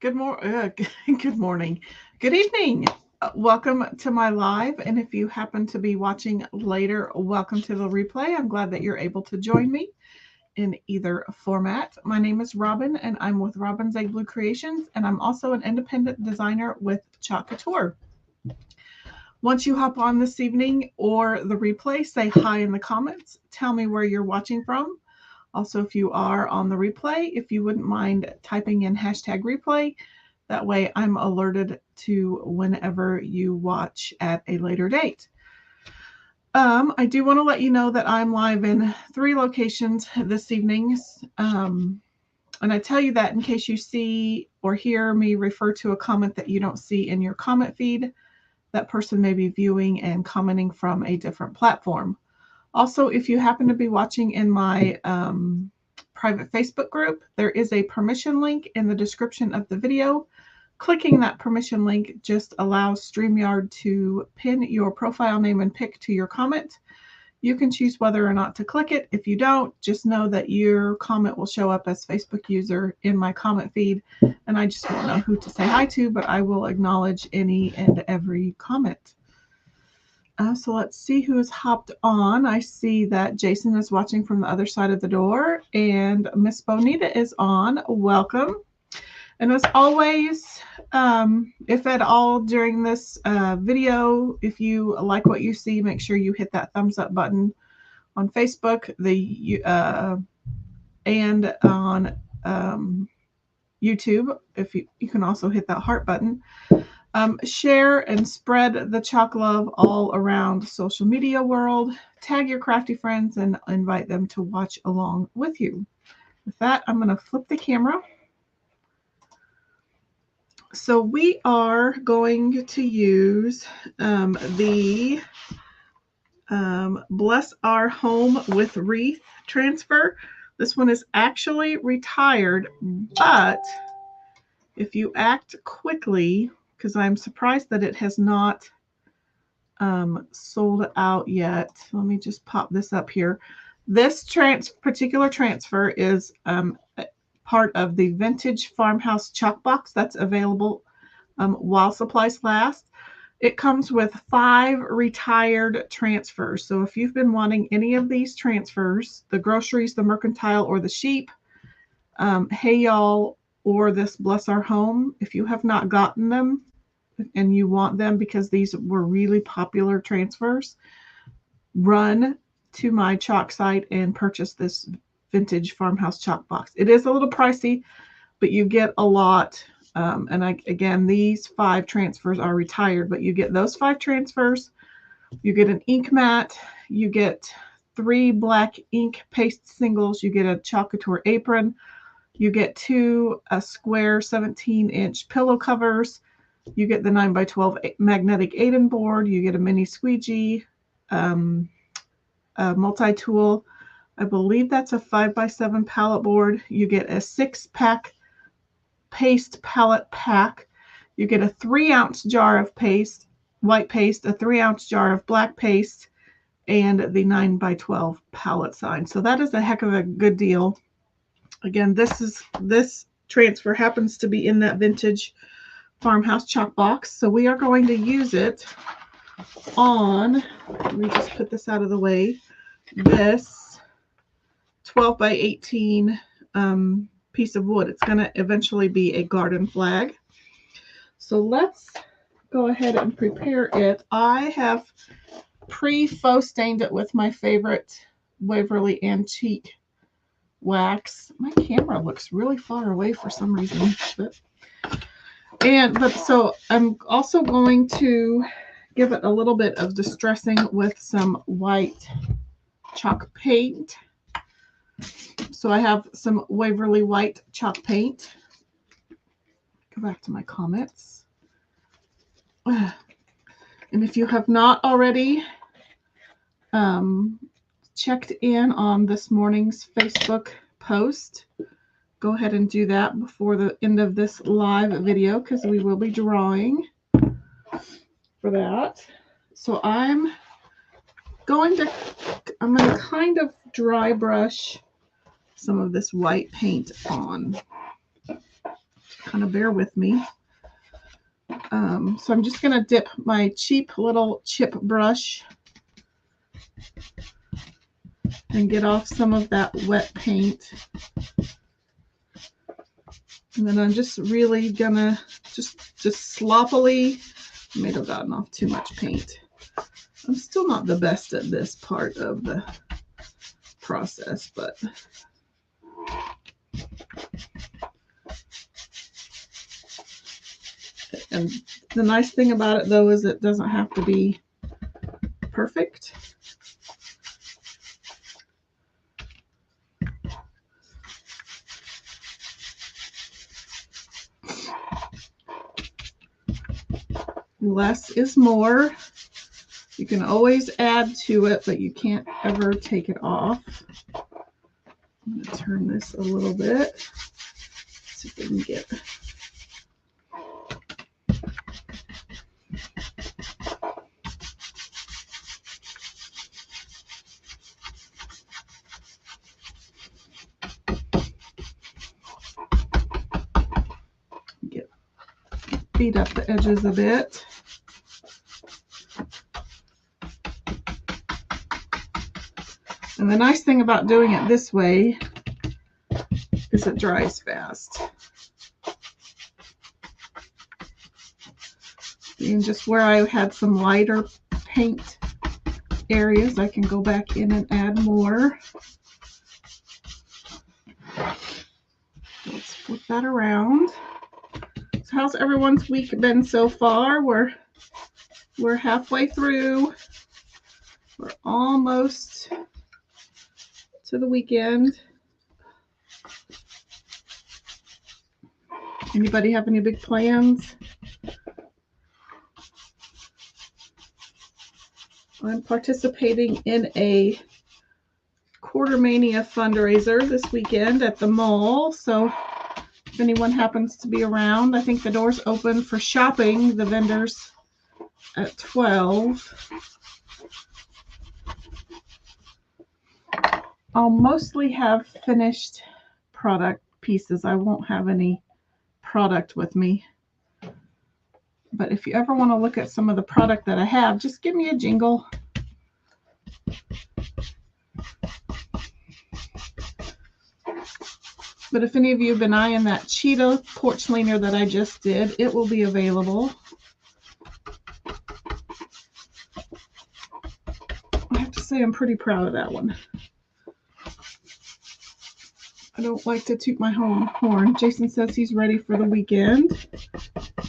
Good morning. Good evening. Welcome to my live. And if you happen to be watching later, welcome to the replay. I'm glad that you're able to join me in either format. My name is Robin, and I'm with Robin's Egg Blue Creations, and I'm also an independent designer with Couture. Once you hop on this evening or the replay, say hi in the comments. Tell me where you're watching from. Also, if you are on the replay, if you wouldn't mind typing in hashtag replay, that way I'm alerted to whenever you watch at a later date. I do want to let you know that I'm live in 3 locations this evening. And I tell you that in case you see or hear me refer to a comment that you don't see in your comment feed, that person may be viewing and commenting from a different platform. Also, if you happen to be watching in my private Facebook group, there is a permission link in the description of the video. Clicking that permission link just allows StreamYard to pin your profile name and pic to your comment. You can choose whether or not to click it. If you don't, just know that your comment will show up as Facebook user in my comment feed, and I just won't know who to say hi to, but I will acknowledge any and every comment. So let's see who has hopped on. I see that Jason is watching from the other side of the door, and Miss Bonita is on. Welcome. And as always, if at all during this video, if you like what you see, make sure you hit that thumbs up button on Facebook and on YouTube. If you can also hit that heart button. Share and spread the chalk love all around social media world. Tag your crafty friends and invite them to watch along with you. With that, I'm going to flip the camera. So we are going to use the Bless Our Home with Wreath transfer. This one is actually retired, but if you act quickly, because I'm surprised that it has not sold out yet. Let me just pop this up here. This particular transfer is part of the Vintage Farmhouse Chalk Box that's available while supplies last. It comes with 5 retired transfers. So if you've been wanting any of these transfers, the groceries, the mercantile, or the sheep, Hey Y'all, or this Bless Our Home, if you have not gotten them and you want them because these were really popular transfers, run to my chalk site and purchase this Vintage Farmhouse Chalk Box. It is a little pricey, but you get a lot. Again, these 5 transfers are retired, but you get those 5 transfers. You get an ink mat. You get 3 black ink paste singles. You get a Chalk Couture apron. You get 2 square 17-inch pillow covers. You get the 9x12 magnetic Aiden board. You get a mini squeegee, a multi-tool. I believe that's a 5x7 palette board. You get a 6-pack paste palette pack. You get a 3-ounce jar of paste, white paste, a 3-ounce jar of black paste, and the 9x12 palette sign. So that is a heck of a good deal. Again, this transfer happens to be in that Vintage Farmhouse Chalk Box. So we are going to use it on, let me just put this out of the way, this 12x18 piece of wood. It's going to eventually be a garden flag. So let's go ahead and prepare it. I have pre-faux stained it with my favorite Waverly Antique wax. My camera looks really far away for some reason. So I'm also going to give it a little bit of distressing with some white chalk paint. So I have some Waverly white chalk paint. Go back to my comments. And if you have not already checked in on this morning's Facebook post, go ahead and do that before the end of this live video, because we will be drawing for that. So I'm going to kind of dry brush some of this white paint on. kind of bear with me. So I'm just going to dip my cheap little chip brush and get off some of that wet paint. And then I'm just really gonna just sloppily, I may have gotten off too much paint. I'm still not the best at this part of the process, but and the nice thing about it though is it doesn't have to be perfect. Less is more. You can always add to it, but you can't ever take it off. I'm going to turn this a little bit. See if we can beat up the edges a bit. And the nice thing about doing it this way is it dries fast. And just where I had some lighter paint areas, I can go back in and add more. Let's flip that around. So how's everyone's week been so far? We're halfway through. We're almost to the weekend. Anybody have any big plans? I'm participating in a Quartermania fundraiser this weekend at the mall. So if anyone happens to be around, I think the doors open for shopping, the vendors, at 12. I'll mostly have finished product pieces. I won't have any product with me. But if you ever want to look at some of the product that I have, just give me a jingle. But if any of you have been eyeing that cheetah porch leaner that I just did, it will be available. I have to say I'm pretty proud of that one. I don't like to toot my horn. Jason says he's ready for the weekend.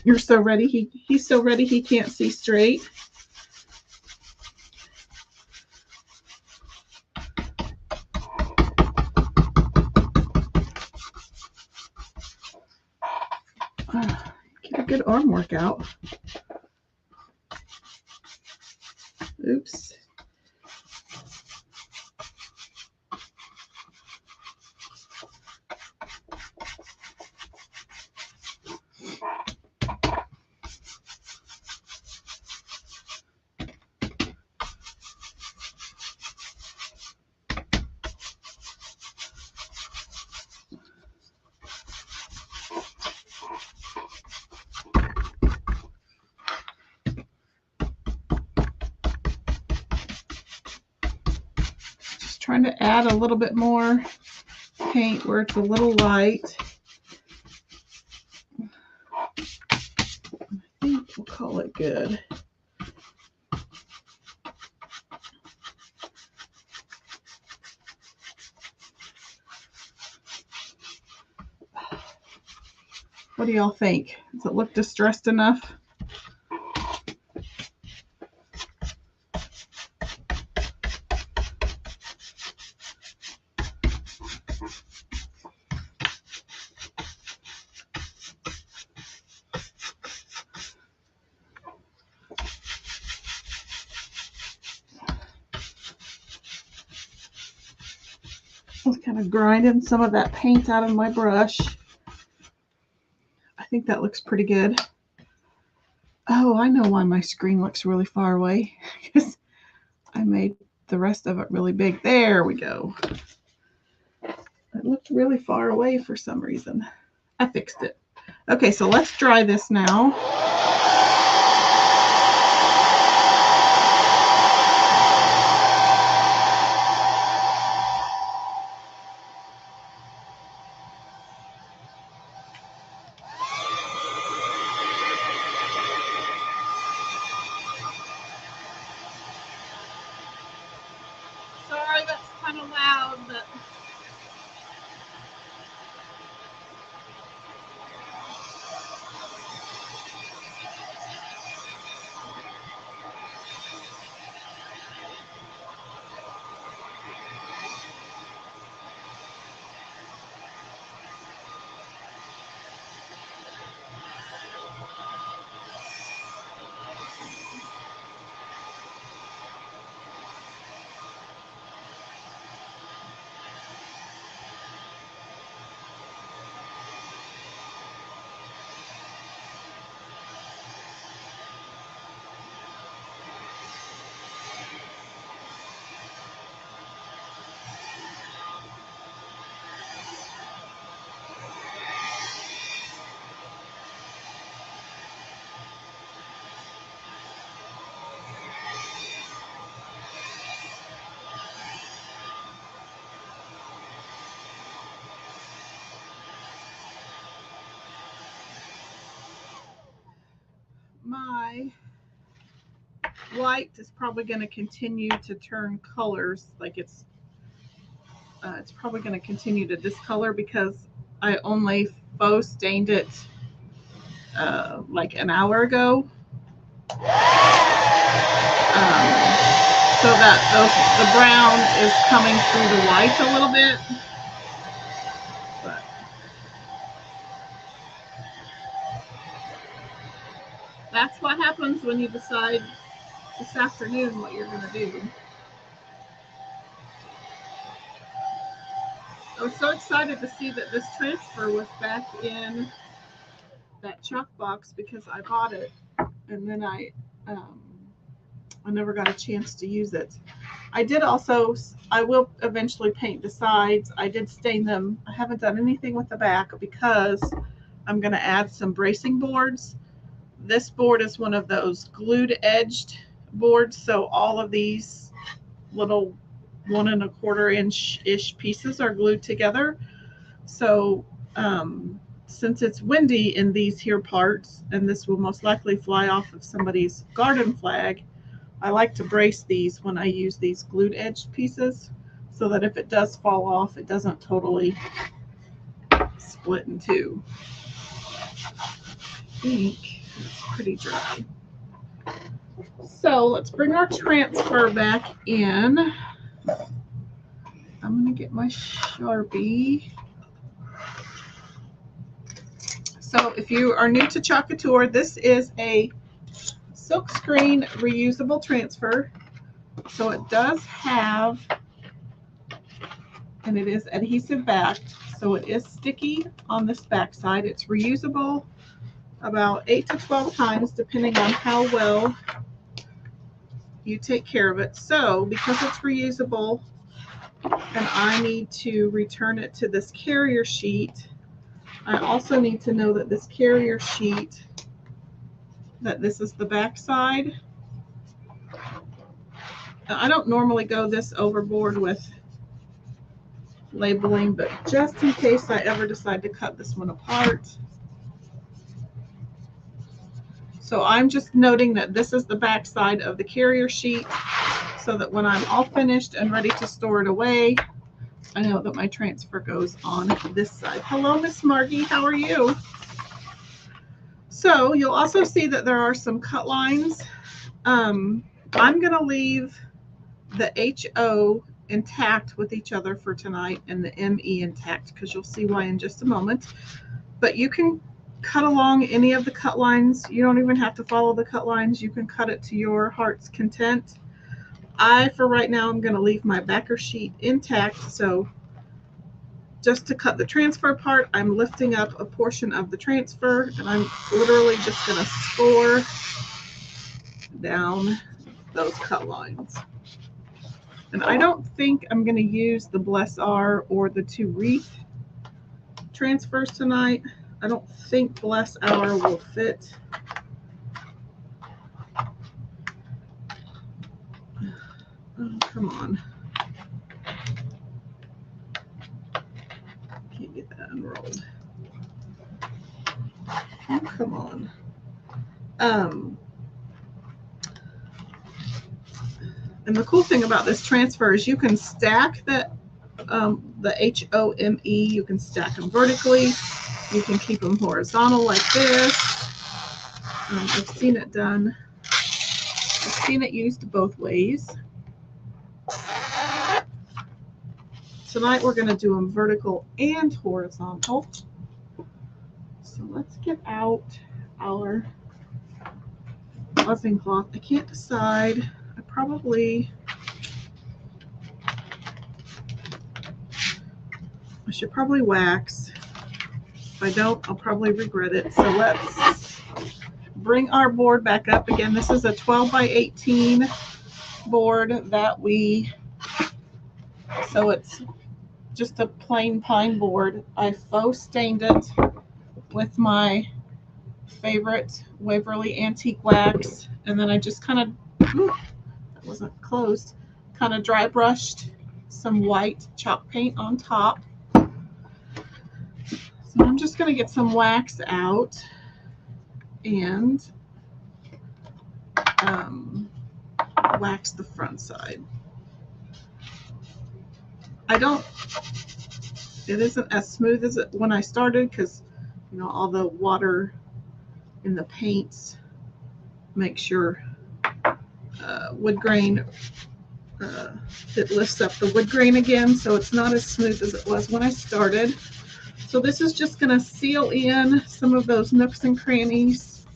You're so ready. He's so ready he can't see straight. Get a good arm workout. Oops. Trying to add a little bit more paint where it's a little light. I think we'll call it good. What do y'all think? Does it look distressed enough? I was kind of grinding some of that paint out of my brush. I think that looks pretty good. Oh, I know why my screen looks really far away. Because I made the rest of it really big. There we go. It looked really far away for some reason. I fixed it. Okay, so let's dry this now. Sorry, that's kind of loud, but my white is probably going to continue to turn colors. Like it's probably going to continue to discolor because I only faux stained it like an hour ago. So that the brown is coming through the white a little bit. But that's what happens when you decide this afternoon what you're going to do. I was so excited to see that this transfer was back in that chalk box because I bought it and then I never got a chance to use it. I will eventually paint the sides. I did stain them. I haven't done anything with the back because I'm going to add some bracing boards. This board is one of those glued edged boards, so all of these little 1 1/4 inch-ish pieces are glued together. So since it's windy in these here parts, and this will most likely fly off of somebody's garden flag, I like to brace these when I use these glued edged pieces so that if it does fall off, it doesn't totally split in two. I think it's pretty dry. So let's bring our transfer back in. I'm going to get my Sharpie. So if you are new to Chalk Couture, this is a silkscreen reusable transfer. So it does have, and it is adhesive backed, so it is sticky on this back side. It's reusable about 8 to 12 times depending on how well you take care of it. So because it's reusable and I need to return it to this carrier sheet, I also need to know that this carrier sheet, that this is the back side. I don't normally go this overboard with labeling, but just in case I ever decide to cut this one apart. So I'm just noting that this is the back side of the carrier sheet so that when I'm all finished and ready to store it away, I know that my transfer goes on this side. Hello, Miss Margie, how are you? So you'll also see that there are some cut lines. I'm going to leave the HO intact with each other for tonight and the ME intact because you'll see why in just a moment. But you can cut along any of the cut lines. You don't even have to follow the cut lines. You can cut it to your heart's content. For right now, I'm going to leave my backer sheet intact. So just to cut the transfer part, I'm lifting up a portion of the transfer and I'm literally just going to score down those cut lines. And I don't think I'm going to use the Bless R or the 2 wreath transfers tonight. I don't think Bless Hour will fit. Oh, come on. Can't get that unrolled. Oh, come on. And the cool thing about this transfer is you can stack the HOME. You can stack them vertically. You can keep them horizontal like this. I've seen it done. I've seen it used both ways. Tonight we're going to do them vertical and horizontal. So let's get out our buzzing cloth. I can't decide. I should probably wax. If I don't, I'll probably regret it. So let's bring our board back up again. This is a 12 by 18 board so it's just a plain pine board. I faux stained it with my favorite Waverly Antique Wax, and then I just kind of, that wasn't closed, kind of dry brushed some white chalk paint on top. So I'm just going to get some wax out and wax the front side. It isn't as smooth as it when I started because, all the water in the paints makes your wood grain, it lifts up the wood grain again, so it's not as smooth as it was when I started. So this is just going to seal in some of those nooks and crannies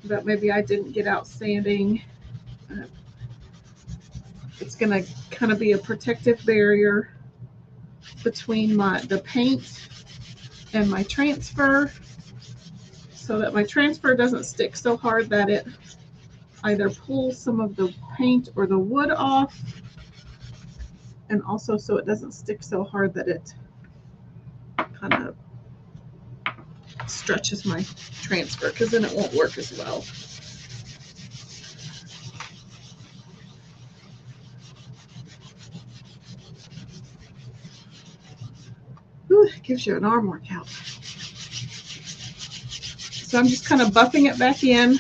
that maybe I didn't get out sanding. It's going to kind of be a protective barrier between the paint and my transfer, so that my transfer doesn't stick so hard that it either pulls some of the paint or the wood off, and also so it doesn't stick so hard that it kind of stretches my transfer, because then it won't work as well. Ooh, it gives you an arm workout. So I'm just kind of buffing it back in.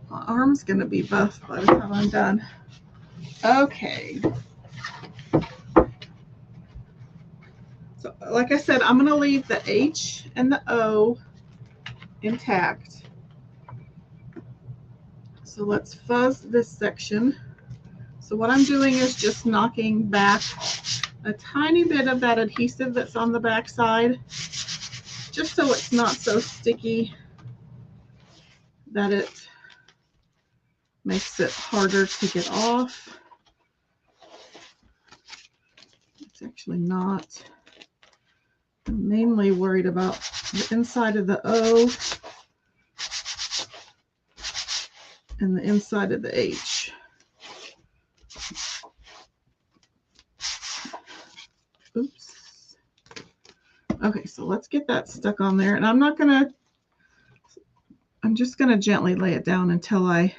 My arm's going to be buffed by the time I'm done. Okay. So like I said, I'm going to leave the H and the O intact. So let's fuzz this section. So what I'm doing is just knocking back a tiny bit of that adhesive that's on the back side, just so it's not so sticky that it makes it harder to get off. It's actually not. I'm mainly worried about the inside of the O and the inside of the H. Oops. Okay, so let's get that stuck on there. And I'm just gonna gently lay it down until I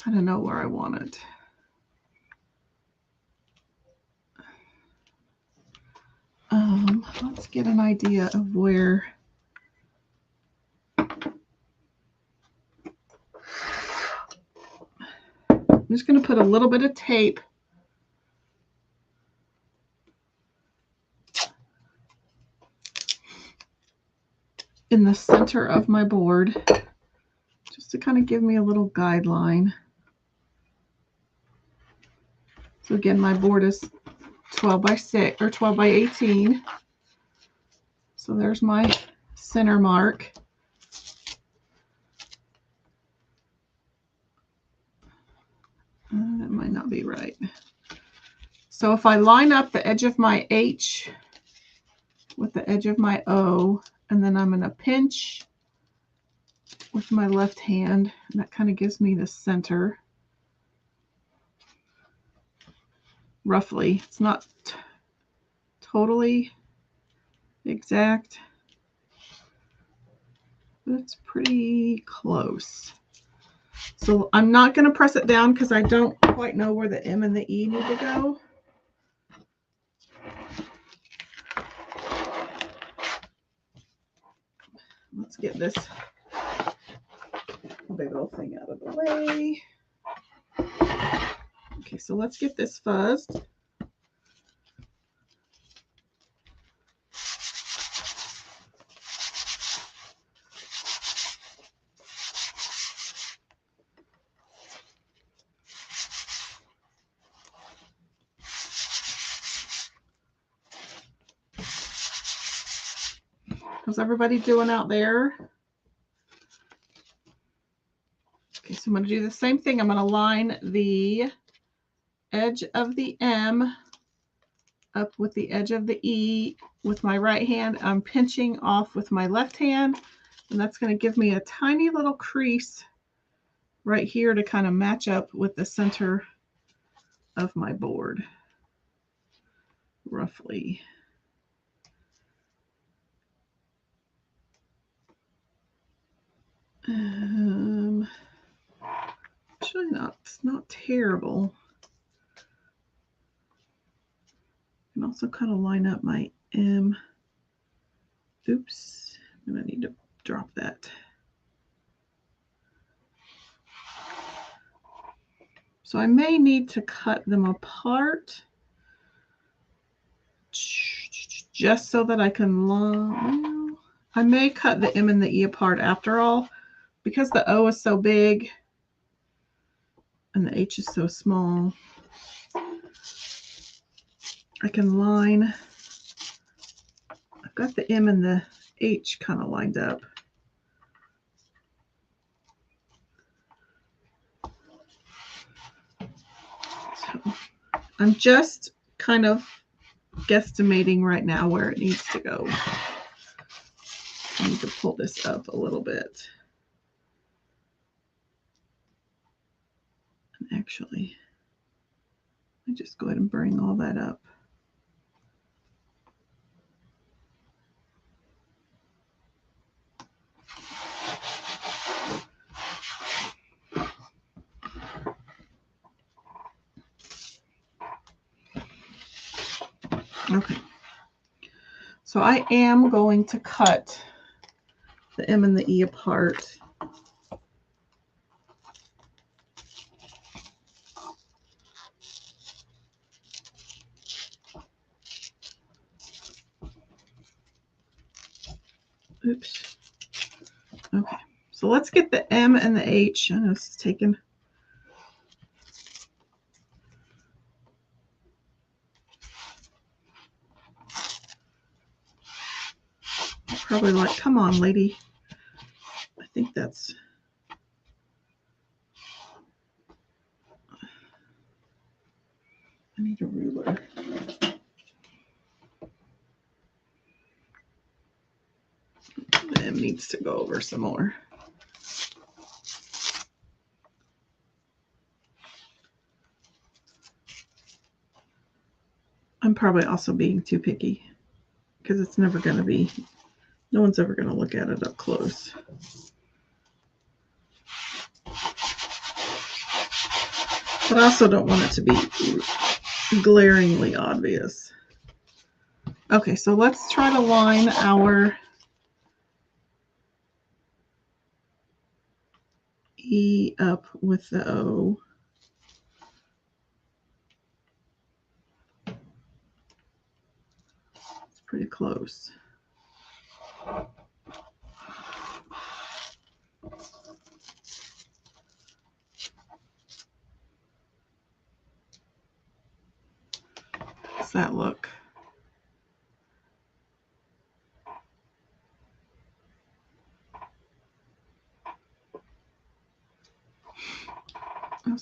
kind of know where I want it. Let's get an idea of where. I'm just going to put a little bit of tape in the center of my board, just to kind of give me a little guideline. So again, my board is 12 by 6 or 12 by 18. So there's my center mark. That might not be right. So if I line up the edge of my H with the edge of my O, and then I'm going to pinch with my left hand, and that kind of gives me the center. Roughly. It's not totally exact, but it's pretty close. So I'm not going to press it down because I don't quite know where the M and the E need to go. Let's get this big old thing out of the way. Okay, so let's get this fuzzed. How's everybody doing out there? Okay, so I'm going to do the same thing. I'm going to line the edge of the M up with the edge of the E with my right hand. I'm pinching off with my left hand, and that's going to give me a tiny little crease right here to kind of match up with the center of my board, roughly. Actually it's not terrible. I can also kind of line up my M. Oops, I'm gonna need to drop that. So I may need to cut them apart just so that I can line. I may cut the M and the E apart after all, because the O is so big and the H is so small. I can line. I've got the M and the H kind of lined up. So I'm just kind of guesstimating right now where it needs to go. I need to pull this up a little bit. And actually, I just go ahead and bring all that up. Okay. So I am going to cut the M and the E apart. Oops. Okay. So let's get the M and the H. I know this is taking. Probably like, come on, lady. I think that's. I need a ruler. The M needs to go over some more. I'm probably also being too picky because it's never going to be, no one's ever going to look at it up close. But I also don't want it to be glaringly obvious. Okay, so let's try to line our E up with the O. It's pretty close. How's that look?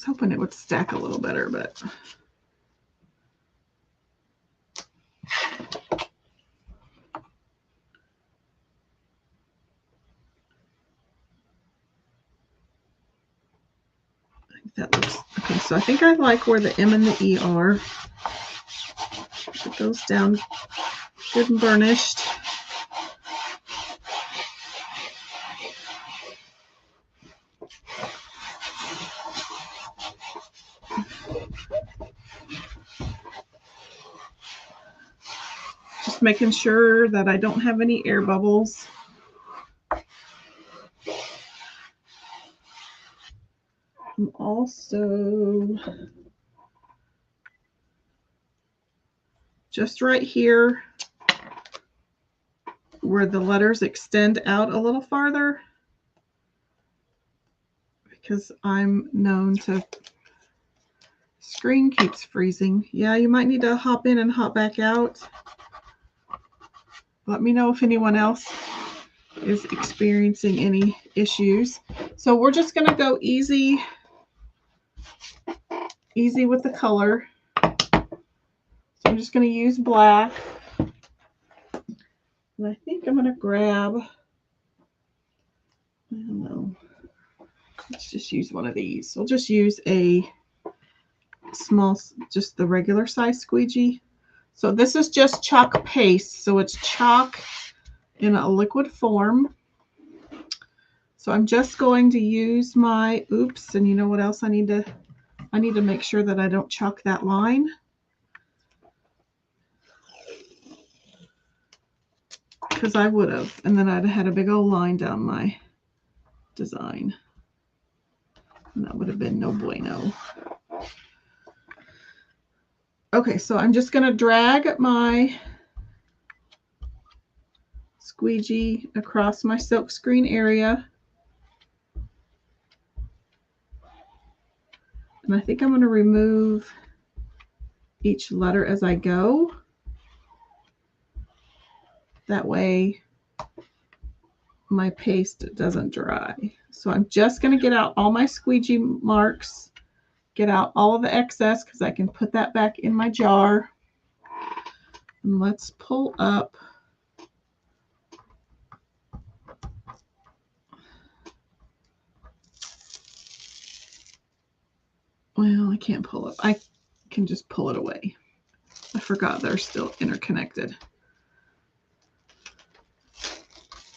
hoping it would stack a little better, but I think that looks okay. So I think I like where the M and the E are. Put those down good and burnished. Just making sure that I don't have any air bubbles. I'm also just right here where the letters extend out a little farther, because I'm known to screen keeps freezing. Yeah, you might need to hop in and hop back out. Let me know if anyone else is experiencing any issues. So we're just going to go easy with the color. So I'm just going to use black. And I think I'm going to grab, I don't know, let's just use one of these. We'll just use a small, just the regular size squeegee. So this is just chalk paste. So it's chalk in a liquid form. So I'm just going to use my, oops, and you know what else I need to make sure that I don't chalk that line. Because I would have, and then I'd have had a big old line down my design. And that would have been no bueno. Okay, so I'm just going to drag my squeegee across my silk screen area. And I think I'm going to remove each letter as I go. That way my paste doesn't dry. So I'm just going to get out all my squeegee marks, get out all of the excess because I can put that back in my jar. And let's pull up. Well, I can't pull it. I can just pull it away. I forgot they're still interconnected.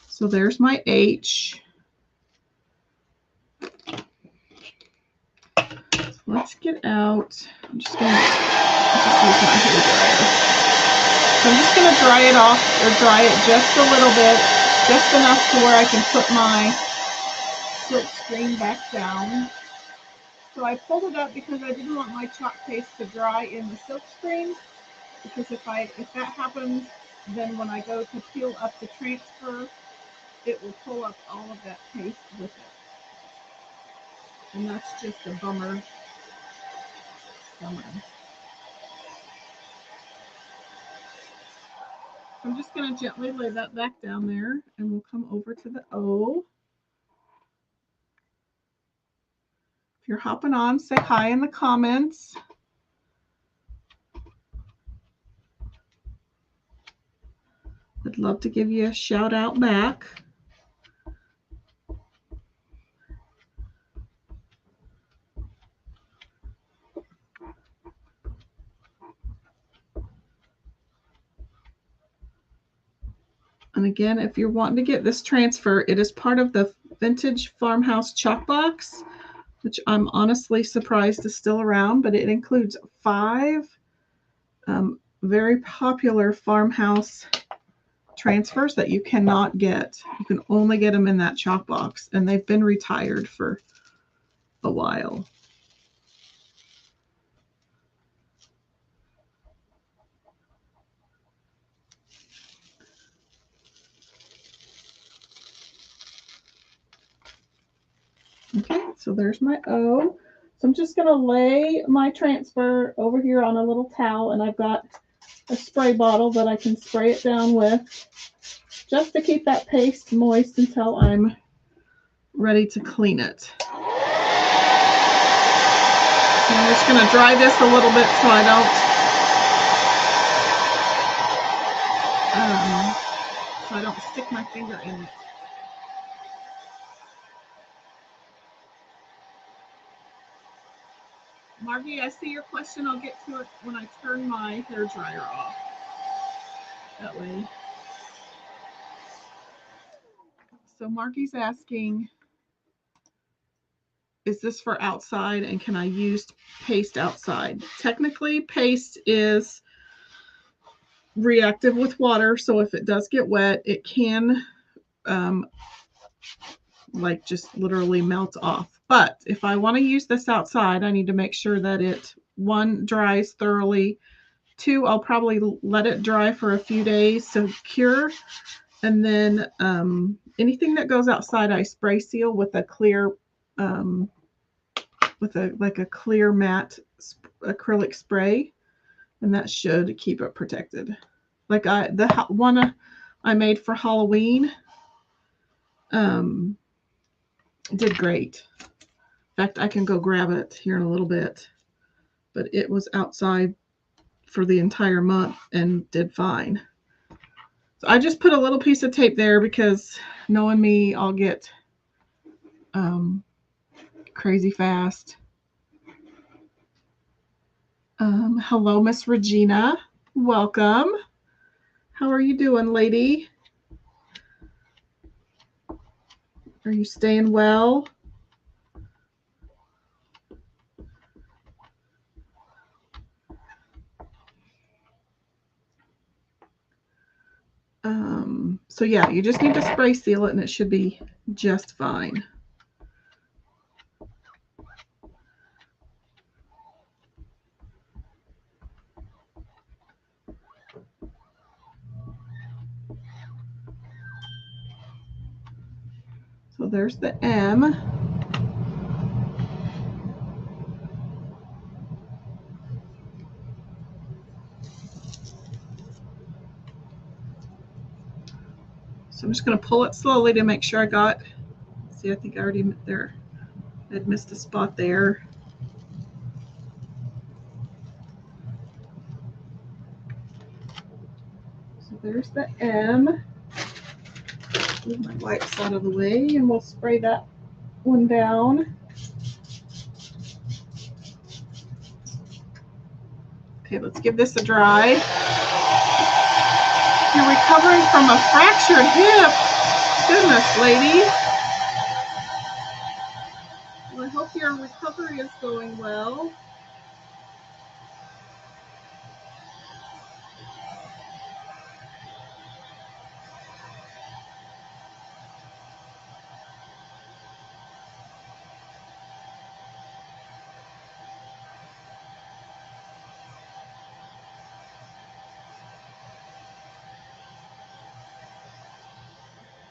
So there's my H. So let's get out. I'm just going to use my hair dryer. So I'm just going to dry it off, or dry it just a little bit, just enough to where I can put my silk screen back down. So I pulled it up because I didn't want my chalk paste to dry in the silk screen, because if that happens, then when I go to peel up the transfer, it will pull up all of that paste with it. And that's just a bummer. I'm just going to gently lay that back down there, and we'll come over to the O. If you're hopping on, say hi in the comments. I'd love to give you a shout out back. And again, if you're wanting to get this transfer, it is part of the Vintage Farmhouse Chalk Box, which I'm honestly surprised is still around, but it includes 5 very popular farmhouse transfers that you cannot get. You can only get them in that chalk box, and they've been retired for a while. Okay, so there's my O. So I'm just going to lay my transfer over here on a little towel, and I've got a spray bottle that I can spray it down with, just to keep that paste moist until I'm ready to clean it. I'm just going to dry this a little bit so I don't stick my finger in it. Margie, I see your question. I'll get to it when I turn my hair dryer off. That way. So Margie's asking, is this for outside and can I use paste outside? Technically, paste is reactive with water, so if it does get wet, it can like just literally melt off. But if I want to use this outside, I need to make sure that it, one, dries thoroughly. Two, I'll probably let it dry for a few days to cure. And then anything that goes outside, I spray seal with a clear, with a clear matte acrylic spray, and that should keep it protected. Like the one I made for Halloween, did great. In fact, I can go grab it here in a little bit, but it was outside for the entire month and did fine. So I just put a little piece of tape there because knowing me, I'll get crazy fast. Hello, Miss Regina. Welcome. How are you doing, lady? Are you staying well? So yeah, you just need to spray seal it and it should be just fine. So there's the M. So I'm just going to pull it slowly to make sure I got, see, I think I already there. I'd missed a spot there. So there's the M. Move my wipes out of the way and we'll spray that one down. Okay, let's give this a dry. You're recovering from a fractured hip. Goodness, lady. Well, I hope your recovery is going well.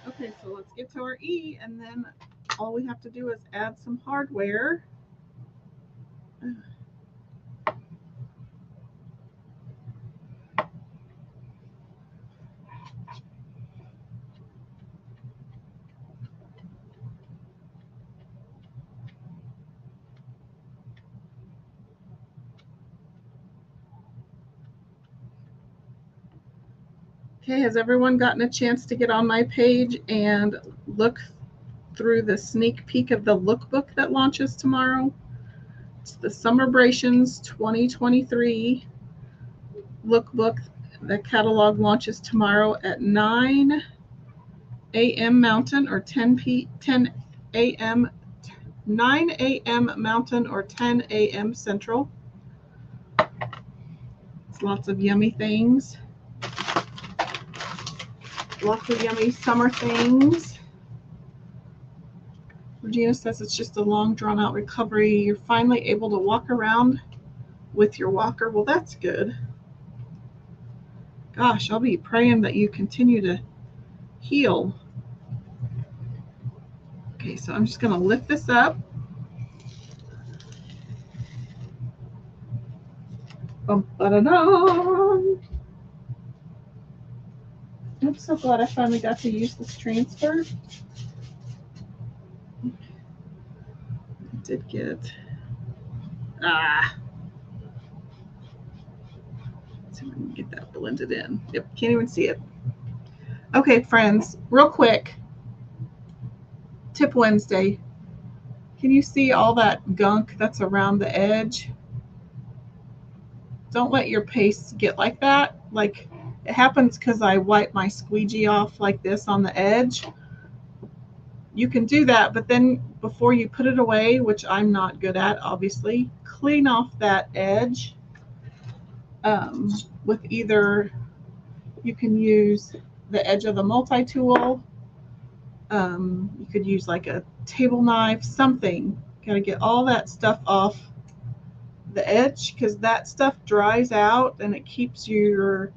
Okay, so let's get to our E, and then all we have to do is add some hardware. Okay, has everyone gotten a chance to get on my page and look through the sneak peek of the lookbook that launches tomorrow? It's the Summerbrations 2023 lookbook. The catalog launches tomorrow at 9 a.m. Mountain or 10 a.m. 9 a.m. Mountain or 10 a.m. Central. It's lots of yummy things. Lots of yummy summer things. Regina says it's just a long, drawn-out recovery. You're finally able to walk around with your walker. Well, that's good. Gosh, I'll be praying that you continue to heal. Okay, so I'm just going to lift this up. Bum-ba-da-dum. I'm so glad I finally got to use this transfer. I did get Let's see if I can get that blended in. Yep, can't even see it. Okay, friends, real quick. Tip Wednesday. Can you see all that gunk that's around the edge? Don't let your paste get like that. Like, it happens because I wipe my squeegee off like this on the edge. You can do that, but then before you put it away, which I'm not good at, obviously, clean off that edge with either, you can use the edge of the multi-tool. You could use like a table knife, something. Got to get all that stuff off the edge because that stuff dries out and it keeps you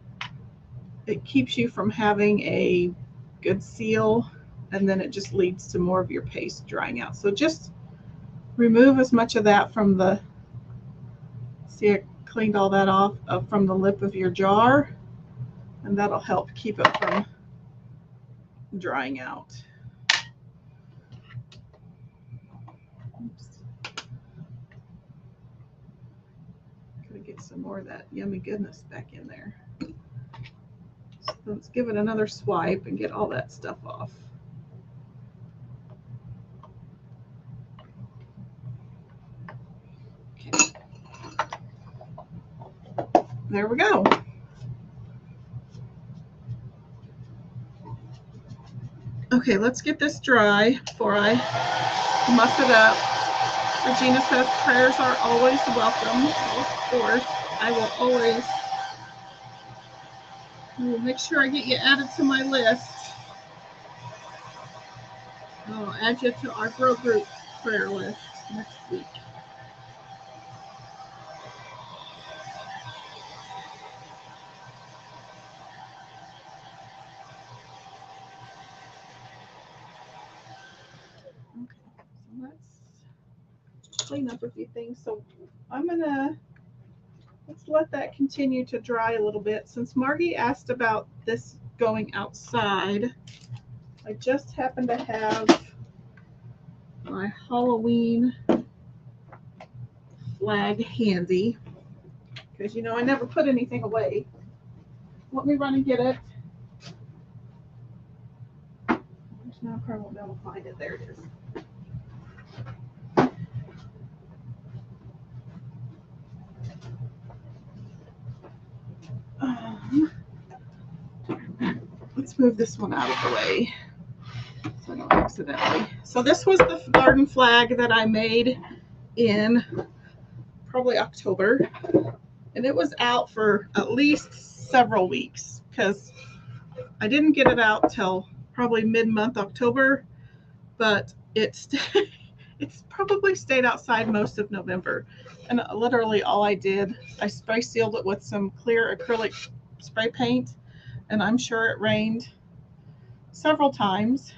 from having a good seal, and then it just leads to more of your paste drying out. So just remove as much of that from the, see, I cleaned all that off from the lip of your jar, and that'll help keep it from drying out. Oops. Gotta get some more of that yummy goodness back in there. So let's give it another swipe and get all that stuff off. Okay. There we go. Okay, let's get this dry before I muss it up. Regina says prayers are always welcome. Well, of course, I will make sure I get you added to my list. I'll add you to our Grow Group prayer list next week. Okay, so let's clean up a few things. So let's let that continue to dry a little bit. Since Margie asked about this going outside, I just happen to have my Halloween flag handy because I never put anything away. Let me run and get it. Now I probably won't be able to find it. There it is. Let's move this one out of the way so I don't accidentally. So this was the garden flag that I made in probably October, and it was out for at least several weeks because I didn't get it out till probably mid-month October, but it's probably stayed outside most of November. And literally all I did, I spray sealed it with some clear acrylic spray paint, and I'm sure it rained several times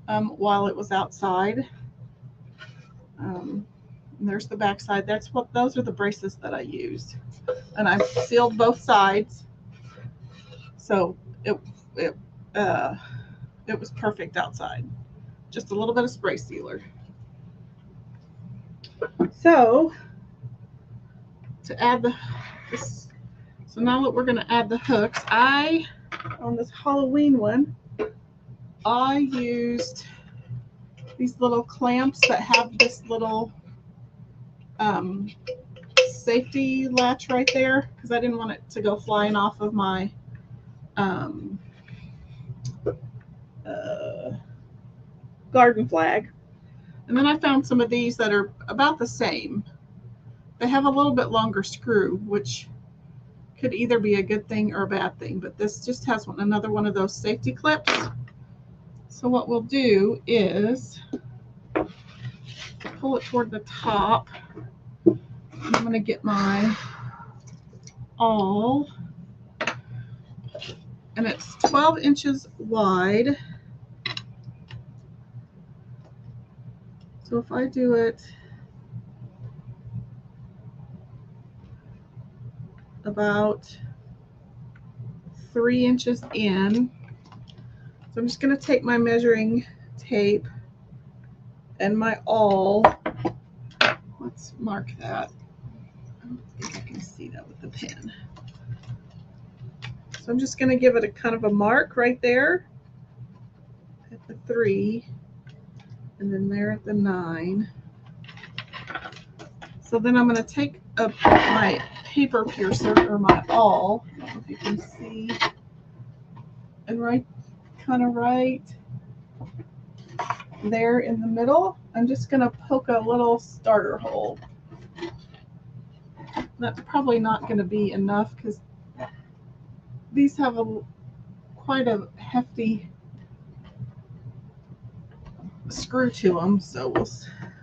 while it was outside. And there's the back side. Those are the braces that I used, and I sealed both sides, so it was perfect outside. Just a little bit of spray sealer. So to add so now that we're going to add the hooks, on this Halloween one, I used these little clamps that have this little safety latch right there because I didn't want it to go flying off of my garden flag. And then I found some of these that are about the same. They have a little bit longer screw, which could either be a good thing or a bad thing, but this just has another one of those safety clips. So what we'll do is pull it toward the top. I'm going to get my awl, and it's 12 inches wide. So if I do it about 3 inches in, so I'm just going to take my measuring tape and my awl. Let's Let's mark that. I don't think I can see that with the pen. So I'm just going to give it a kind of a mark right there at the 3, and then there at the 9. So then I'm going to take up my paper piercer, or my awl, I don't know if you can see, and right there in the middle, I'm just going to poke a little starter hole. That's probably not going to be enough because these have quite a hefty screw to them, so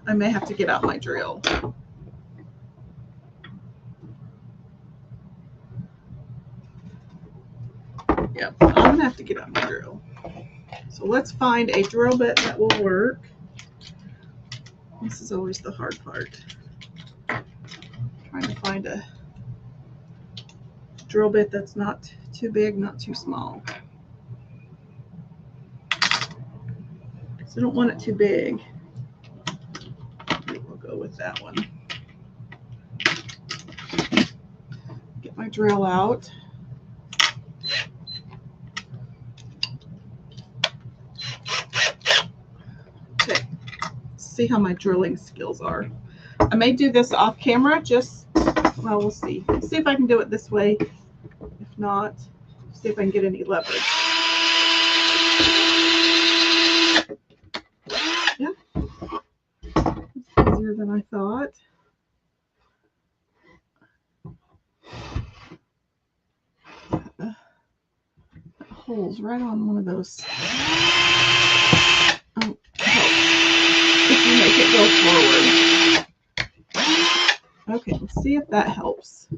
I may have to get out my drill. Yep, I'm gonna have to get out my drill. So let's find a drill bit that will work. This is always the hard part. Trying to find a drill bit that's not too big, not too small. So I don't want it too big. We'll go with that one. Get my drill out. Okay, see how my drilling skills are. I may do this off camera, well, we'll see. See if I can do it this way. If not, see if I can get any leverage. Yeah, it's easier than I thought. That hole's right on one of those. Oh, if you make it go forward. Okay, let's see if that helps.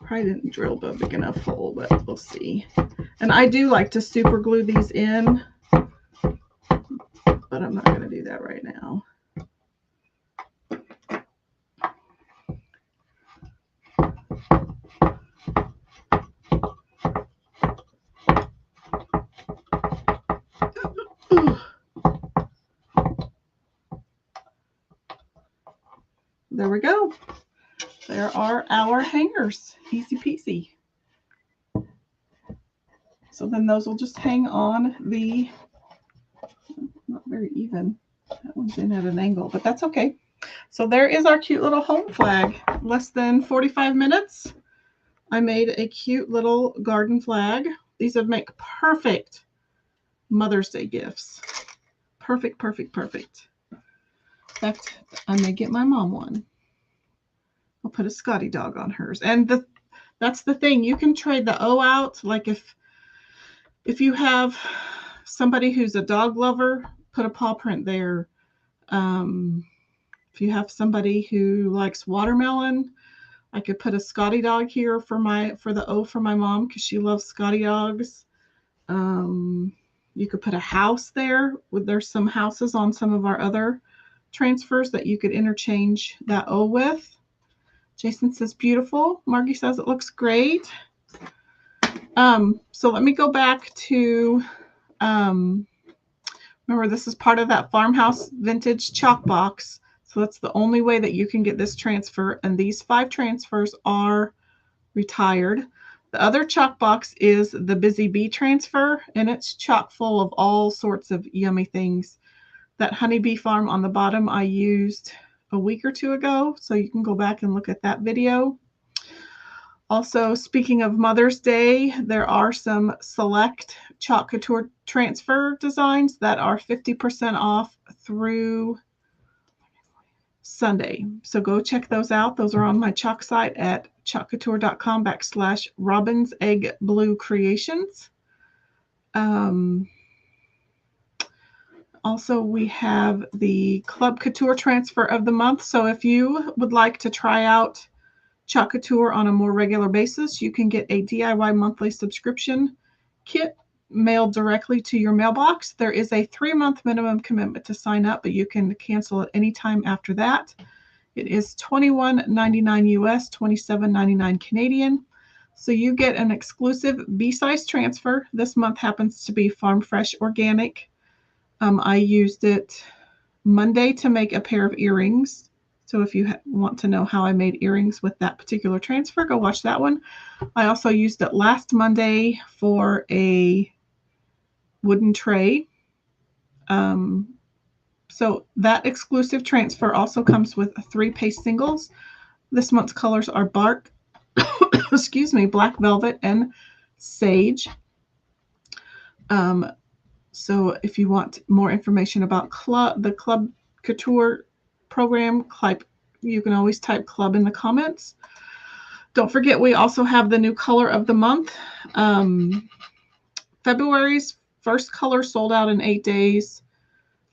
Probably didn't drill a big enough hole, but we'll see. And I do like to super glue these in, but I'm not going to do that right now. There we go. There are our hangers. Easy peasy. So then those will just hang on the, not very even. That one's in at an angle, but that's okay. So there is our cute little home flag. Less than 45 minutes. I made a cute little garden flag. These would make perfect Mother's Day gifts. Perfect, perfect, perfect. In fact, I may get my mom one. I'll put a Scotty dog on hers. And that's the thing. You can trade the O out. Like if you have somebody who's a dog lover, put a paw print there. If you have somebody who likes watermelon, I could put a Scotty dog here for the O for my mom because she loves Scotty dogs. You could put a house there. There's some houses on some of our other transfers that you could interchange that O with. Jason says beautiful. Margie says it looks great. So let me go back to, remember this is part of that farmhouse vintage chalk box. So that's the only way that you can get this transfer. And these 5 transfers are retired. The other chalk box is the Busy Bee transfer, and it's chock full of all sorts of yummy things. That honeybee farm on the bottom I used a week or 2 ago, so you can go back and look at that video. Also, speaking of Mother's Day, there are some select Chalk Couture transfer designs that are 50% off through Sunday. So go check those out. Those are on my chalk site at chalkcouture.com/robinseggblue.creations. Also, we have the Club Couture transfer of the month. So if you would like to try out Chalk Couture on a more regular basis, you can get a DIY monthly subscription kit mailed directly to your mailbox. There is a 3-month minimum commitment to sign up, but you can cancel at any time after that. It is $21.99 US, $27.99 Canadian. So you get an exclusive B-size transfer. This month happens to be Farm Fresh Organic. I used it Monday to make a pair of earrings. So if you want to know how I made earrings with that particular transfer, go watch that one. I also used it last Monday for a wooden tray. So that exclusive transfer also comes with 3 paste singles. This month's colors are bark, excuse me, black velvet, and sage. So if you want more information about the Club Couture program, you can always type club in the comments. Don't forget, we also have the new color of the month. February's first color sold out in 8 days.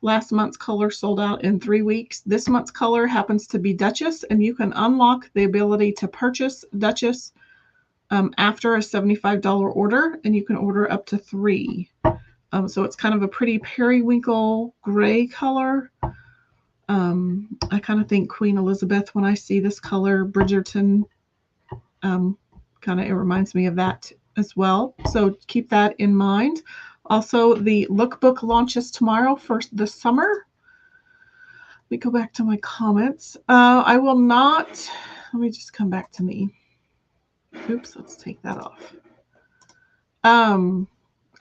Last month's color sold out in 3 weeks. This month's color happens to be Duchess, and you can unlock the ability to purchase Duchess after a $75 order, and you can order up to 3. So it's kind of a pretty periwinkle gray color. I kind of think Queen Elizabeth when I see this color. Bridgerton, it reminds me of that as well. So keep that in mind. Also, the lookbook launches tomorrow for the summer. Let me go back to my comments. I will not, let me just come back to me. Oops, let's take that off.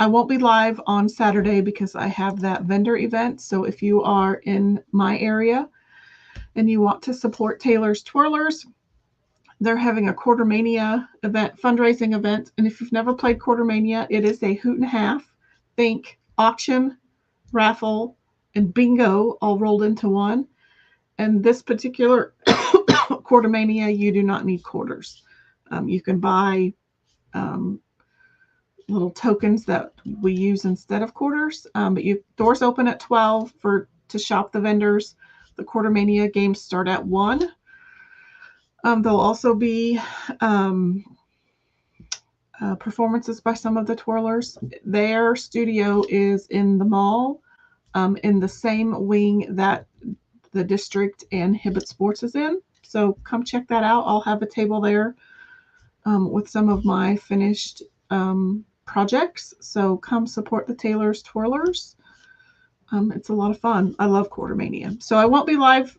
I won't be live on Saturday because I have that vendor event. So if you are in my area and you want to support Taylor's Twirlers, they're having a Quartermania event, fundraising event. And if you've never played Quartermania, it is a hoot and a half. Think auction, raffle, and bingo all rolled into one. And this particular Quartermania, you do not need quarters. You can buy little tokens that we use instead of quarters. But doors open at 12 to shop the vendors. The Quartermania games start at 1. There'll also be performances by some of the twirlers. Their studio is in the mall, in the same wing that the district and Hibbett Sports is in. So come check that out. I'll have a table there with some of my finished projects. So come support the Taylor's Twirlers. It's a lot of fun. I love Quartermania. So I won't be live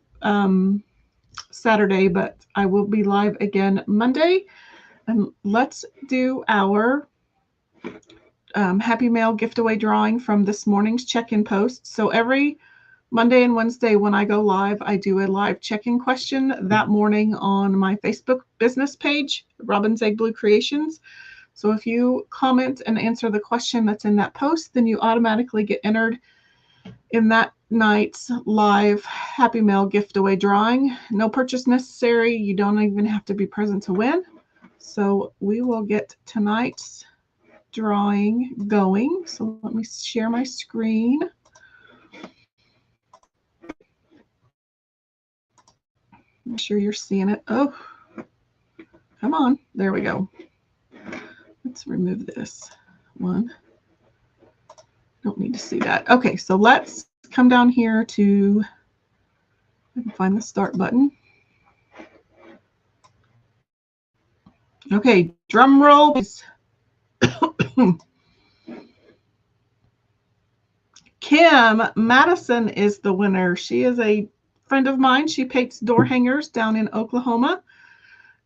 Saturday, but I will be live again Monday. And let's do our Happy Mail giveaway drawing from this morning's check-in post. So every Monday and Wednesday when I go live, I do a live check-in question that morning on my Facebook business page, Robin's Egg Blue Creations. So if you comment and answer the question that's in that post, then you automatically get entered in that night's live Happy Mail giveaway drawing. No purchase necessary. You don't even have to be present to win. So we will get tonight's drawing going. So let me share my screen. Make sure you're seeing it. Oh, come on. There we go. Let's remove this one. Don't need to see that. Okay, so let's come down here to, I can find the start button. Okay, drum roll, please. Kim Madison is the winner. She is a friend of mine. She paints door hangers down in Oklahoma.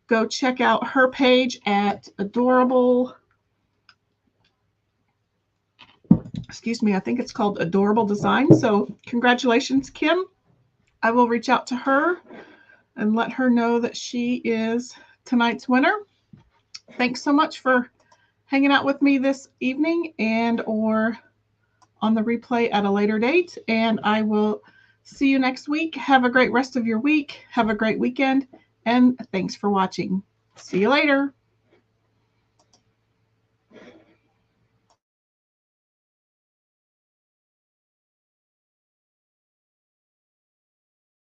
Go check out her page at Adorable. Excuse me, I think it's called Adorable Design. So congratulations, Kim. I will reach out to her and let her know that she is tonight's winner. Thanks so much for hanging out with me this evening or on the replay at a later date. And I will see you next week. Have a great rest of your week. Have a great weekend. And thanks for watching. See you later.